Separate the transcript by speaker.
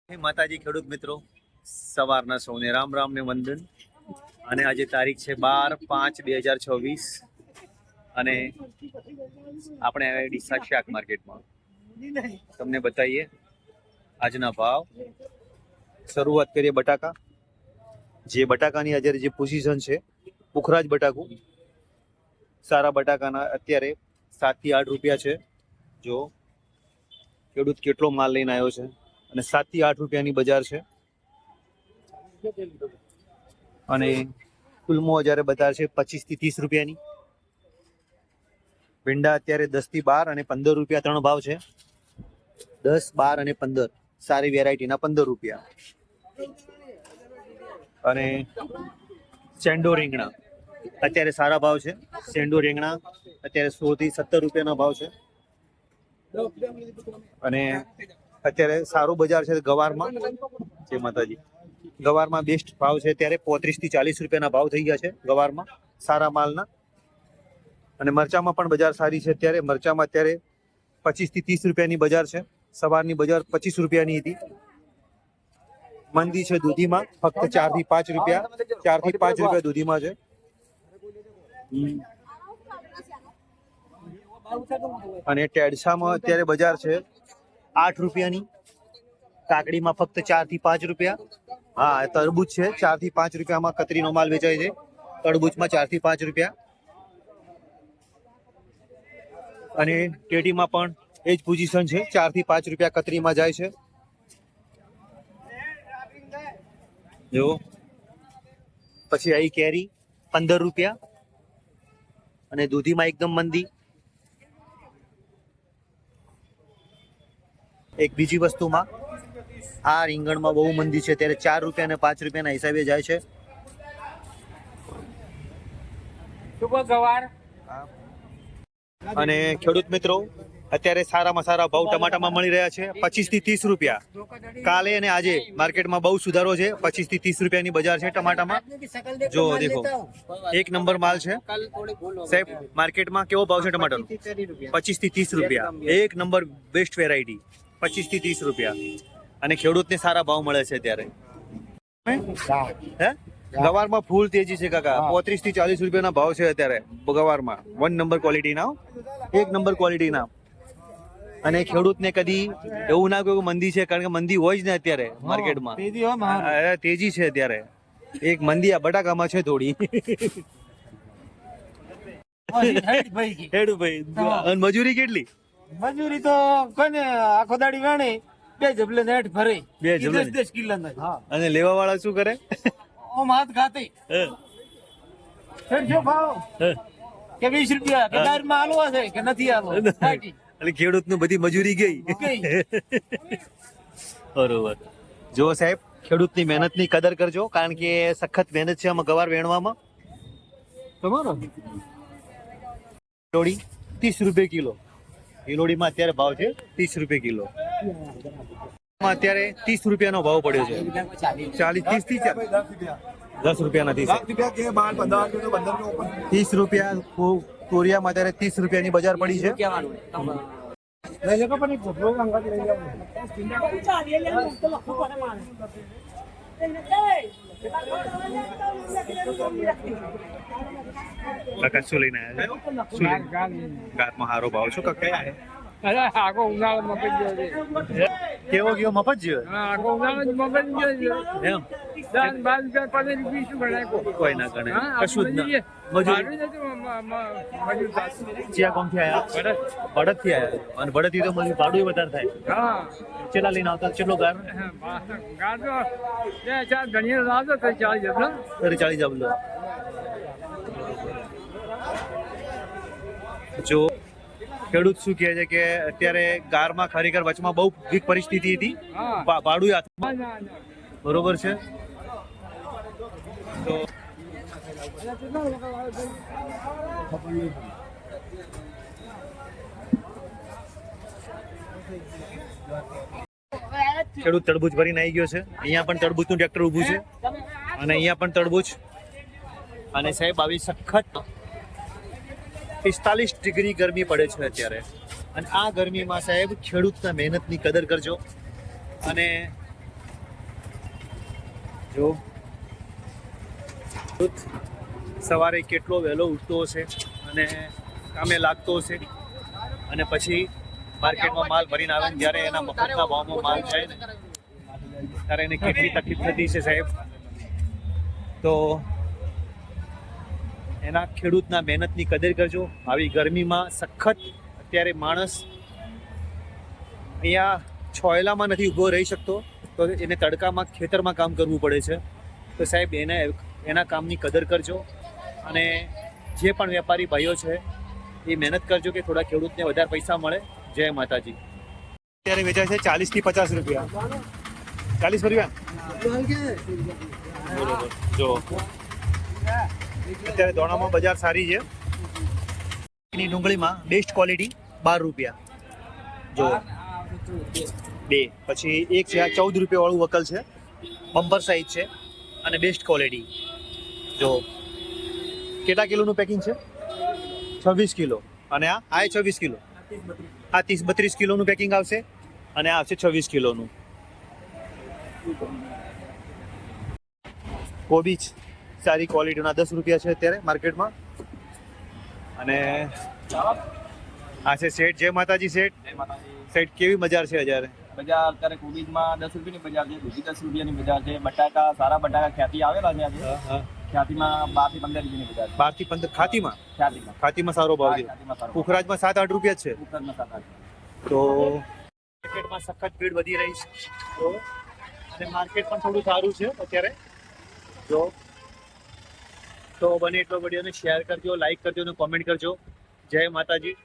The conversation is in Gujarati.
Speaker 1: માતાજી ખેડૂત મિત્રો, સવારના સૌને રામ રામ ને વંદન. અને આજે તારીખ છે 12/5/2026 અને આપણે આવ્યા ડીસા શાક માર્કેટમાં. તમને બતાવીએ આજના ભાવ. શરૂઆત કરીએ બટાકા. જે બટાકાની અત્યારે જે પોઝિશન છે, પુખરાજ બટાકું, સારા બટાકાના અત્યારે 7 થી 8 રૂપિયા છે. જો ખેડૂત કેટલો માલ લઈને આવ્યો છે, અને 7 થી 8 રૂપિયાની બજાર છે. અને કુલમો જ્યારે બજાર છે 25 થી 30 રૂપિયાની. ભીંડા અત્યારે 10 થી 12 અને 15 રૂપિયા ત્રણ ભાવ છે. 10, 12 અને 15 સારી વેરાયટીના 15 રૂપિયા. અને સેન્ડો રીંગણા અત્યારે સારા ભાવ છે. સેન્ડો રીંગણા અત્યારે 16 થી 17 રૂપિયાનો ભાવ છે. અને અત્યારે સારું બજાર છે ગવારમાં. જય માતાજી. ગવારમાં બેસ્ટ ભાવ છે અત્યારે 35 થી 40 રૂપિયાના ભાવ થઈ ગયા છે ગવારમાં, સારા માલના. અને મરચામાં પણ બજાર સારી છે અત્યારે. મરચામાં અત્યારે 25 થી 30 રૂપિયાની બજાર છે. સવારની બજાર 25 રૂપિયાની હતી. મંદી છે દૂધીમાં, ફક્ત 4 થી 5 રૂપિયા. 4 થી 5 રૂપિયા દૂધીમાં છે. અને ટેડસામાં અત્યારે બજાર છે 8 રૂપિયાની. કાકડીમાં ફક્ત 4 થી 5 રૂપિયા. હા, તરબૂચ છે 4 થી 5 રૂપિયામાં. કતરીનો માલ વેચાય છે તરબૂચમાં 4 થી 5 રૂપિયા. અને ટેટીમાં પણ એ જ પોઝિશન છે, 4 થી 5 રૂપિયા કતરીમાં જાય છે. જો પછી આવી કેરી 15 રૂપિયા. અને દૂધીમાં એકદમ મંદી. એક બીજી વસ્તુમાં આ રીંગણમાં બહુ મંદી છે ત્યારે 4 રૂપિયા અને 5 રૂપિયાના હિસાબે જાય છે. અને ખેડૂત મિત્રો, અત્યારે સારામાં સારા ભાવ ટમાટામાં મળી રહ્યા છે 25 થી 30 રૂપિયા. કાલે અને આજે માર્કેટમાં બહુ સુધારો છે. 25 થી 30 રૂપિયાની બજાર છે ટમાટામાં. જો દેખો, એક નંબર માલ છે સાહેબ. માર્કેટમાં કેવો ભાવ છે ટમાટરનો? 25 થી 30 રૂપિયા. એક નંબર બેસ્ટ વેરાયટી, 25 થી 30 રૂપિયા. અને ખેડૂતને સારા ભાવ મળે છે ત્યારે. હે, ગવારમાં ફૂલ તેજી છે કાકા. 35 થી 40 રૂપિયાના ભાવ છે અત્યારે ગવારમાં. 1 નંબર ક્વોલિટીના, એક નંબર ક્વોલિટીના. અને ખેડૂતને કદી એવું ના કહ્યું મંદી છે, કારણ કે મંદી હોય જ ને અત્યારે માર્કેટમાં. તેજી છે અત્યારે. એક મંદી આ બટાકામાં છે થોડી. અને મજૂરી કેટલી?
Speaker 2: મજૂરી તો કોને આખો દાડી વેણે 2 જબલે નેટ ભરે.
Speaker 1: 2 જબલે
Speaker 2: 10 કિલ્લા. હા.
Speaker 1: અને લેવા વાળા શું કરે?
Speaker 2: ઓમ હાથ ખાતે. જો ભાવ કે 20 રૂપિયા કે દારમાં આલવા છે કે નથી આલવા.
Speaker 1: એટલે ખેડૂતનું બધી મજૂરી ગઈ. બરોબર. જો સાહેબ, ખેડૂતની મહેનતની કદર કરજો, કારણ કે સખત મહેનત છે આમાં ગવાર વેણવામાં. તમારો હિલોડી 30 રૂપિયા કિલો. હિલોડીમાં અત્યારે ભાવ છે 30 રૂપિયા કિલો. અત્યારે 30 રૂપિયાનો ભાવ પડ્યો છે. 30 થી 10 રૂપિયા નથી. 30 રૂપિયા કોરિયામાં અત્યારે 30 રૂપિયાની બજાર પડી છે. કાકા શું લઈને આવ્યા? શું ગાતમાં સારો ભાવ શું કાકા?
Speaker 2: અરે આખો ઉનાળો મફત ગયો.
Speaker 1: કેવો ગયો? મફત ગયો.
Speaker 2: આખો ઉનાળો મફત ગયો.
Speaker 1: એમ
Speaker 2: 10-12 રૂપિયા શું ગણાય?
Speaker 1: કોઈ ના ગણે, કશું જ ના. મજૂરી ક્યાં કોમથી આવ્યા? બળદ થી આવ્યા. અને બળદ થી તો મજૂરી ભાડું વધારે થાય.
Speaker 2: હા,
Speaker 1: ચેલા લઈને આવતા? ચેટલો ગાર?
Speaker 2: ગાર તો 2-4 ગણીએ લાવતો તો 40 જબલો.
Speaker 1: 40 જબલો. જો ખેડૂત શું કહે છે કે અત્યારે ગારમાં ખરેખર વચમાં બહુ વીક પરિસ્થિતિ હતી. ભાડું હાથમાં. બરોબર છે. તો ખેડૂત તરબૂચ ભરીને આવી ગયો છે. અહીંયા પણ તરબૂચનું ટ્રેક્ટર ઊભું છે. અને અહીંયા પણ તરબૂચ. અને સાહેબ આવી સખત 45 ડિગ્રી ગરમી પડે છે અત્યારે. અને આ ગરમીમાં સાહેબ ખેડૂતના મહેનતની કદર કરજો. અને જો સવારે કેટલો વહેલો ઉઠતો હશે અને કામે લાગતો હશે અને પછી માર્કેટમાં માલ ભરીને આવે ને જ્યારે એના મફતના ભાવમાં માલ જાય ને ત્યારે એને કેટલી તકલીફ થતી છે સાહેબ. તો એના ખેડૂતના મહેનતની કદર કરજો. આવી ગરમીમાં સખત અત્યારે માણસ અહીંયા છોયલામાં નથી ઊભો રહી શકતો, તો એને તડકામાં ખેતરમાં કામ કરવું પડે છે. તો સાહેબ એના કામની કદર કરજો અને જે પણ વેપારી ભાઈઓ છે એ મહેનત કરજો કે થોડા ખેડૂતને વધારે પૈસા મળે. જય માતાજી. અત્યારે વેચાય છે 40 થી 50 રૂપિયા. 40 રૂપિયા બરોબર. જો અત્યારે દોણામાં બજાર સારી છે. એની ડુંગળીમાં બેસ્ટ ક્વોલિટી 12 રૂપિયા. જો બે પછી એક છે આ 14 રૂપિયા વાળું વકલ છે, બમ્પર સાઇઝ છે અને બેસ્ટ ક્વોલિટી. જો કેટલા કિલોનું પેકિંગ છે? 26 કિલો. અને આ 26 કિલો. આ 30-32 કિલોનું પેકિંગ આવશે અને આ આવશે 26 કિલોનું. કોબીજ સારી ક્વોલિટીના 10 રૂપિયા છે અત્યારે માર્કેટમાં. અને આ છે સેટ. જય માતાજી સેટ. સેટ કેવી બજાર છે અત્યારે?
Speaker 3: બજાર અત્યારે કોબીજમાં 10 રૂપિયાની બજાર છે, દૂધી 10 રૂપિયાની બજાર છે, બટાકા સારા બટાકા ખ્યાતિ આવેલા છે આજે. ખ્યાતિમાં 12 થી 15 રૂપિયાની બજાર છે.
Speaker 1: 12 થી 15 ખાતીમાં? ખાતીમાં સારો ભાવ છે. પુખરાજમાં 7-8 રૂપિયા જ છે. તો માર્કેટમાં સખત ભીડ વધી રહી છે. તો અને માર્કેટ પણ થોડું સારું છે અત્યારે. જો તો બને એટલો વિડીયોને શેર કરજો, લાઈક કરજો અને કોમેન્ટ કરજો. જય માતાજી.